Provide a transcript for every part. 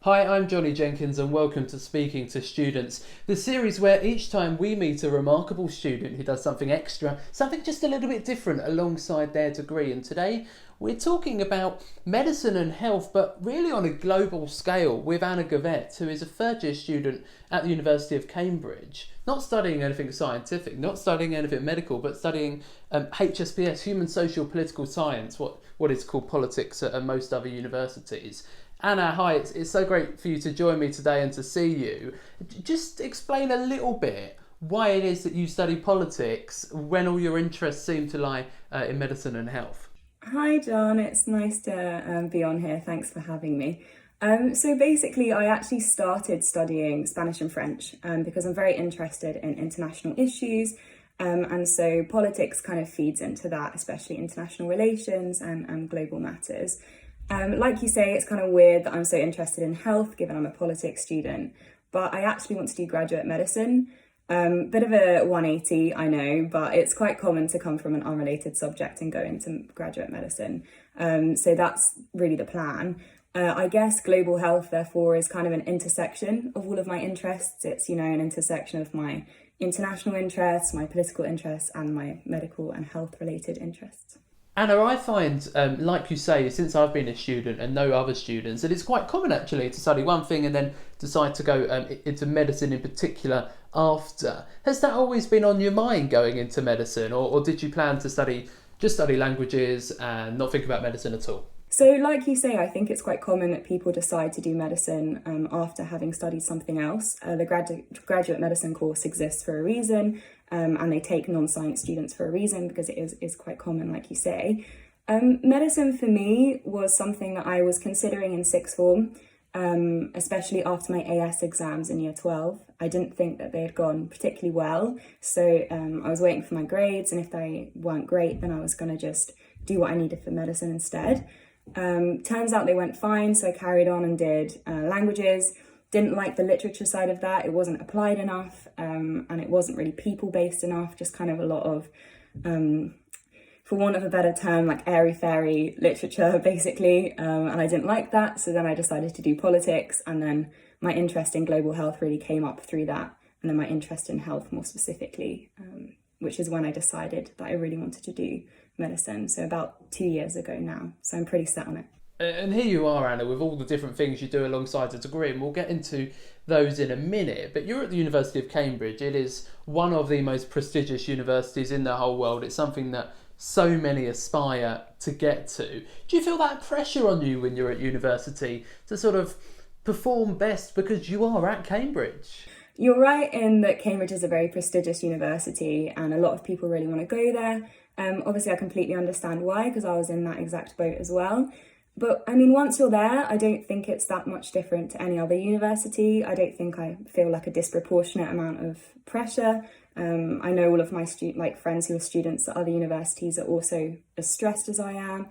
Hi, I'm Johnny Jenkins and welcome to Speaking to Students, the series where each time we meet a remarkable student who does something extra, something just a little bit different alongside their degree. And today we're talking about medicine and health, but really on a global scale, with Anna Govett, who is a third year student at the University of Cambridge, not studying anything scientific, not studying anything medical, but studying HSPS, Human Social Political Science, what is called politics at most other universities. Anna, hi, it's so great for you to join me today and to see you. Just explain a little bit why it is that you study politics when all your interests seem to lie in medicine and health. Hi John, it's nice to be on here. Thanks for having me. So basically, I actually started studying Spanish and French because I'm very interested in international issues. And so politics kind of feeds into that, especially international relations and global matters. Like you say, it's kind of weird that I'm so interested in health, given I'm a politics student, but I actually want to do graduate medicine. Bit of a 180, I know, but it's quite common to come from an unrelated subject and go into graduate medicine. So that's really the plan. I guess global health, therefore, is kind of an intersection of all of my interests. It's, an intersection of my international interests, my political interests, and my medical and health related interests. Anna, I find, like you say, since I've been a student and know other students, that it's quite common actually to study one thing and then decide to go into medicine in particular after. Has that always been on your mind going into medicine, or did you plan to just study languages and not think about medicine at all? So like you say, I think it's quite common that people decide to do medicine after having studied something else. The graduate medicine course exists for a reason, and they take non-science students for a reason because it is quite common, like you say. Medicine for me was something that I was considering in sixth form, especially after my AS exams in year 12. I didn't think that they had gone particularly well, so I was waiting for my grades, and if they weren't great, then I was going to just do what I needed for medicine instead. Turns out they went fine, so I carried on and did languages. Didn't like the literature side of that. It wasn't applied enough, and it wasn't really people-based enough, just kind of a lot of, for want of a better term, like airy-fairy literature, basically, and I didn't like that, so then I decided to do politics, and then my interest in global health really came up through that, and then my interest in health more specifically, which is when I decided that I really wanted to do medicine, so about 2 years ago now, so I'm pretty set on it. And here you are, Anna, with all the different things you do alongside a degree, and we'll get into those in a minute. But you're at the University of Cambridge. It is one of the most prestigious universities in the whole world. It's something that so many aspire to get to. Do you feel that pressure on you when you're at university to sort of perform best because you are at Cambridge? You're right in that Cambridge is a very prestigious university and a lot of people really want to go there. Obviously, I completely understand why, because I was in that exact boat as well. But I mean, once you're there, I don't think it's that much different to any other university. I don't think I feel like a disproportionate amount of pressure. I know all of my friends who are students at other universities are also as stressed as I am.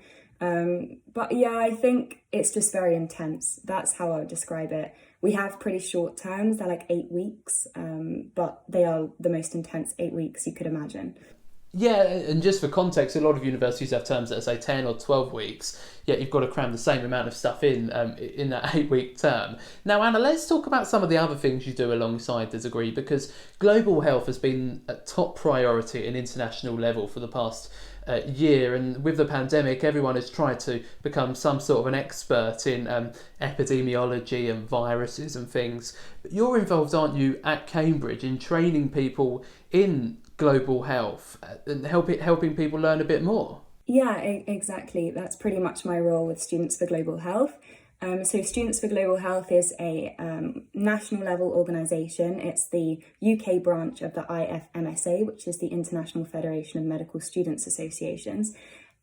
But yeah, I think it's just very intense. That's how I would describe it. We have pretty short terms, they're like 8 weeks, but they are the most intense 8 weeks you could imagine. Yeah, and just for context, a lot of universities have terms that are, say, 10 or 12 weeks, yet you've got to cram the same amount of stuff in that 8-week term. Now, Anna, let's talk about some of the other things you do alongside the degree, because global health has been a top priority at an international level for the past year, and with the pandemic, everyone has tried to become some sort of an expert in epidemiology and viruses and things. But you're involved, aren't you, at Cambridge in training people in global health and helping people learn a bit more? Yeah, exactly. That's pretty much my role with Students for Global Health. So Students for Global Health is a national level organisation. It's the UK branch of the IFMSA, which is the International Federation of Medical Students Associations.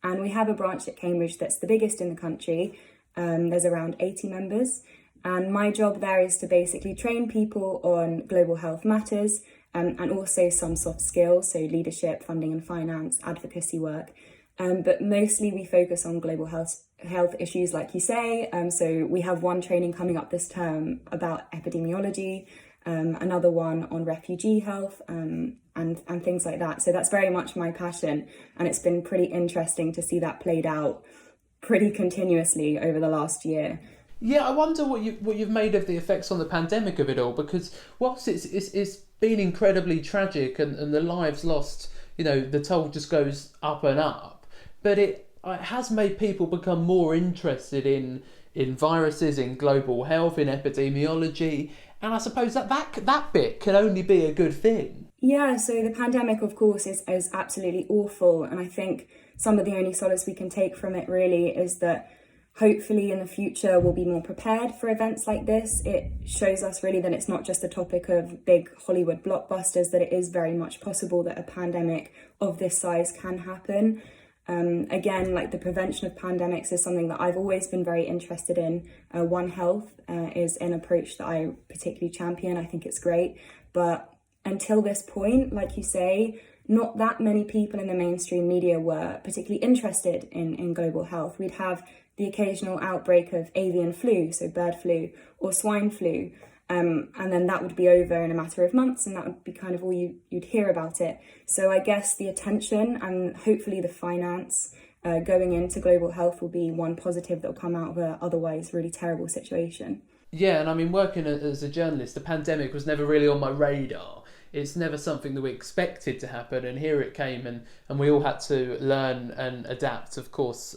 And we have a branch at Cambridge that's the biggest in the country. There's around 80 members. And my job there is to basically train people on global health matters, and also some soft skills, so leadership, funding and finance, advocacy work. But mostly we focus on global health issues, like you say. So we have one training coming up this term about epidemiology, another one on refugee health, and things like that. So that's very much my passion, and it's been pretty interesting to see that played out pretty continuously over the last year. Yeah, I wonder what you've made of the effects on the pandemic of it all, because whilst it's been incredibly tragic and the lives lost, the toll just goes up and up, but it has made people become more interested in viruses, in global health, in epidemiology, and I suppose that bit can only be a good thing. Yeah, so the pandemic, of course, is absolutely awful, and I think some of the only solace we can take from it really is that hopefully in the future we'll be more prepared for events like this. It shows us really that it's not just a topic of big Hollywood blockbusters, that it is very much possible that a pandemic of this size can happen. Again, like the prevention of pandemics is something that I've always been very interested in. One Health is an approach that I particularly champion. I think it's great. But until this point, like you say, not that many people in the mainstream media were particularly interested in global health. We'd have the occasional outbreak of avian flu, so bird flu, or swine flu. And then that would be over in a matter of months, and that would be kind of all you'd hear about it. So I guess the attention and hopefully the finance going into global health will be one positive that will come out of an otherwise really terrible situation. Yeah, and I mean, working as a journalist, the pandemic was never really on my radar. It's never something that we expected to happen, and here it came, and we all had to learn and adapt, of course,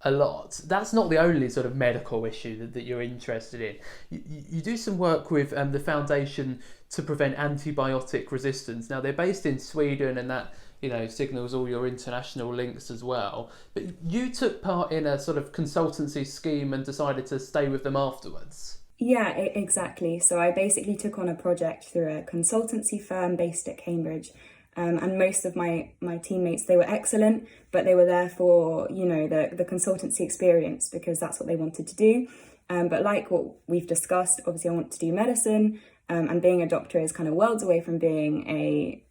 a lot. That's not the only sort of medical issue that you're interested in. You do some work with the Foundation to Prevent Antibiotic Resistance. Now, they're based in Sweden, and that signals all your international links as well. But you took part in a sort of consultancy scheme and decided to stay with them afterwards. Yeah, exactly. So I basically took on a project through a consultancy firm based at Cambridge. And most of my teammates, they were excellent, but they were there for, the consultancy experience because that's what they wanted to do. But like what we've discussed, obviously I want to do medicine, and being a doctor is kind of worlds away from being a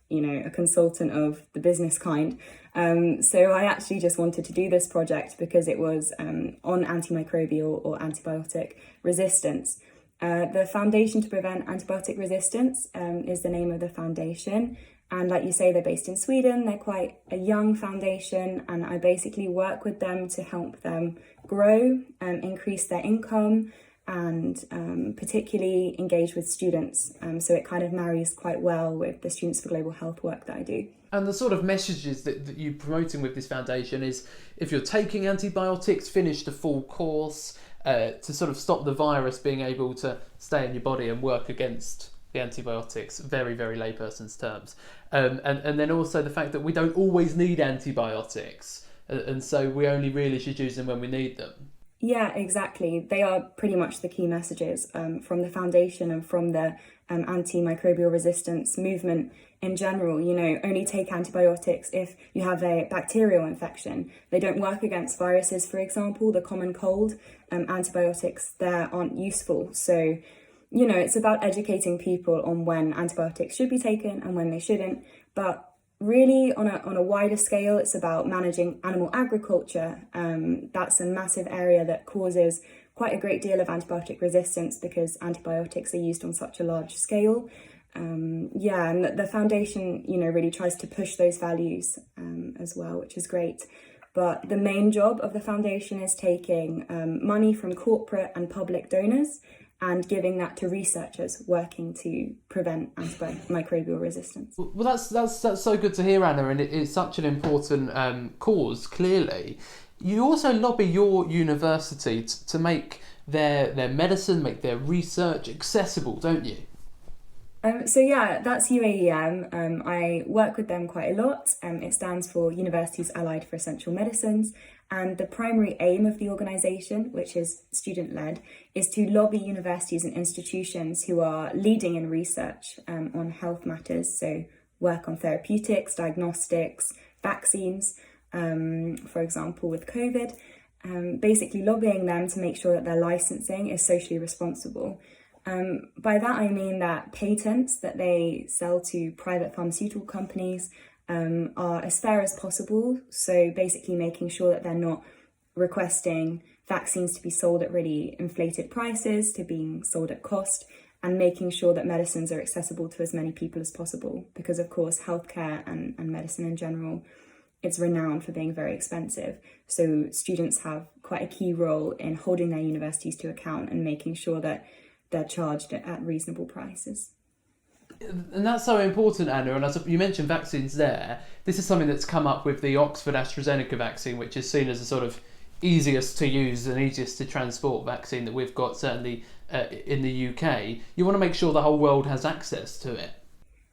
consultant of the business kind. So I actually just wanted to do this project because it was on antimicrobial or antibiotic resistance. The Foundation to Prevent Antibiotic Resistance is the name of the foundation. And like you say, they're based in Sweden. They're quite a young foundation, and I basically work with them to help them grow and increase their income, and particularly engage with students. So it kind of marries quite well with the Students for Global Health work that I do. And the sort of messages that you're promoting with this foundation is, if you're taking antibiotics, finish the full course to sort of stop the virus being able to stay in your body and work against the antibiotics, very, very layperson's terms. And then also the fact that we don't always need antibiotics, and so we only really should use them when we need them. Yeah, exactly. They are pretty much the key messages from the foundation and from the antimicrobial resistance movement in general. Only take antibiotics if you have a bacterial infection. They don't work against viruses, for example, the common cold. Antibiotics there aren't useful. So it's about educating people on when antibiotics should be taken and when they shouldn't. But really, on a wider scale, it's about managing animal agriculture. That's a massive area that causes quite a great deal of antibiotic resistance because antibiotics are used on such a large scale. And the foundation, really tries to push those values as well, which is great. But the main job of the foundation is taking money from corporate and public donors and giving that to researchers working to prevent antimicrobial resistance. Well, that's so good to hear, Anna, and it's such an important cause, clearly. You also lobby your university to make their medicine, make their research accessible, don't you? So yeah, that's UAEM. I work with them quite a lot. It stands for Universities Allied for Essential Medicines. And the primary aim of the organisation, which is student-led, is to lobby universities and institutions who are leading in research on health matters. So work on therapeutics, diagnostics, vaccines, for example, with COVID. Basically lobbying them to make sure that their licensing is socially responsible. By that I mean that patents that they sell to private pharmaceutical companies are as fair as possible. So basically making sure that they're not requesting vaccines to be sold at really inflated prices, to being sold at cost, and making sure that medicines are accessible to as many people as possible. Because of course, healthcare and medicine in general it's renowned for being very expensive. So students have quite a key role in holding their universities to account and making sure that they're charged at reasonable prices. And that's so important, Anna. And as you mentioned vaccines there, this is something that's come up with the Oxford AstraZeneca vaccine, which is seen as a sort of easiest to use and easiest to transport vaccine that we've got, certainly in the UK. You want to make sure the whole world has access to it.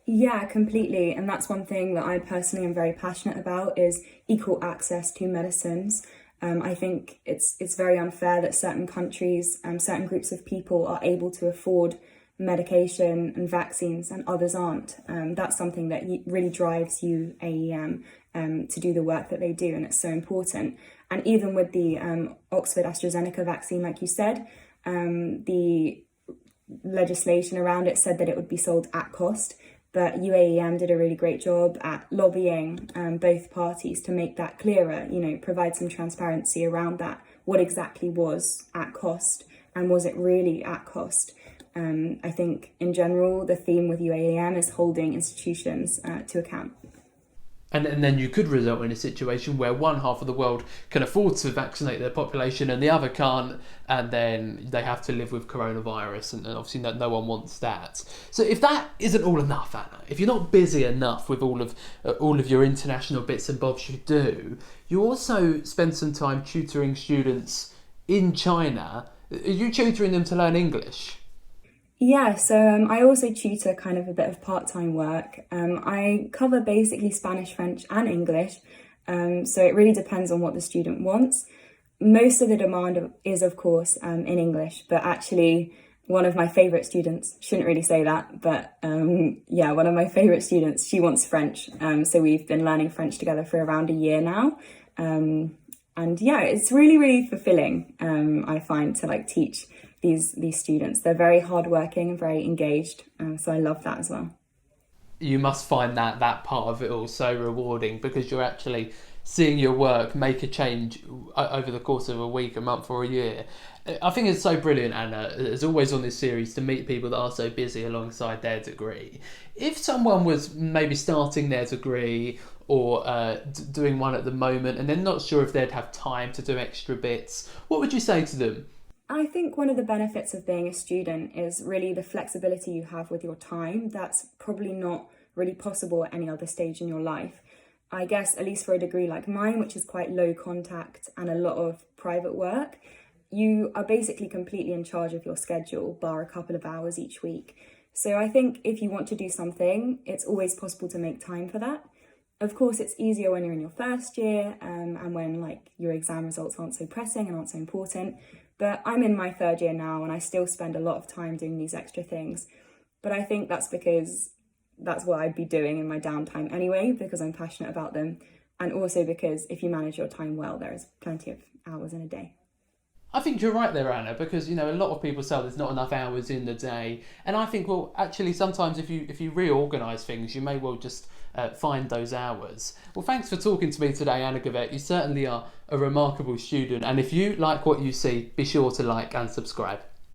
Yeah, completely. And that's one thing that I personally am very passionate about, is equal access to medicines. I think it's very unfair that certain countries, certain groups of people are able to afford medication and vaccines and others aren't. That's something that really drives UAEM to do the work that they do, and it's so important. And even with the Oxford AstraZeneca vaccine, like you said, the legislation around it said that it would be sold at cost, but UAEM did a really great job at lobbying both parties to make that clearer, provide some transparency around that. What exactly was at cost, and was it really at cost? I think in general, the theme with UAEM is holding institutions to account. And then you could result in a situation where one half of the world can afford to vaccinate their population and the other can't, and then they have to live with coronavirus, and obviously no one wants that. So if that isn't all enough, Anna, if you're not busy enough with all of your international bits and bobs you do, you also spend some time tutoring students in China. Are you tutoring them to learn English? Yeah, so I also tutor kind of a bit of part-time work. I cover basically Spanish, French and English, so it really depends on what the student wants. Most of the demand is, of course, in English, but actually one of my favourite students, shouldn't really say that, but one of my favourite students, she wants French. So we've been learning French together for around a year now. And yeah, it's really, really fulfilling, I find, to teach these students. They're very hardworking and very engaged, so I love that as well. You must find that part of it all so rewarding, because you're actually seeing your work make a change over the course of a week, a month or a year. I think it's so brilliant, Anna, as always on this series, to meet people that are so busy alongside their degree. If someone was maybe starting their degree or doing one at the moment and they're not sure if they'd have time to do extra bits, what would you say to them? I think one of the benefits of being a student is really the flexibility you have with your time. That's probably not really possible at any other stage in your life. I guess, at least for a degree like mine, which is quite low contact and a lot of private work, you are basically completely in charge of your schedule, bar a couple of hours each week. So I think if you want to do something, it's always possible to make time for that. Of course, it's easier when you're in your first year and when your exam results aren't so pressing and aren't so important. But I'm in my third year now and I still spend a lot of time doing these extra things. But I think that's because that's what I'd be doing in my downtime anyway, because I'm passionate about them. And also because if you manage your time well, there is plenty of hours in a day. I think you're right there, Anna, because a lot of people say there's not enough hours in the day, and I think, well, actually sometimes if you reorganise things, you may well just find those hours. Well, thanks for talking to me today, Anna Govett. You certainly are a remarkable student, and if you like what you see, be sure to like and subscribe.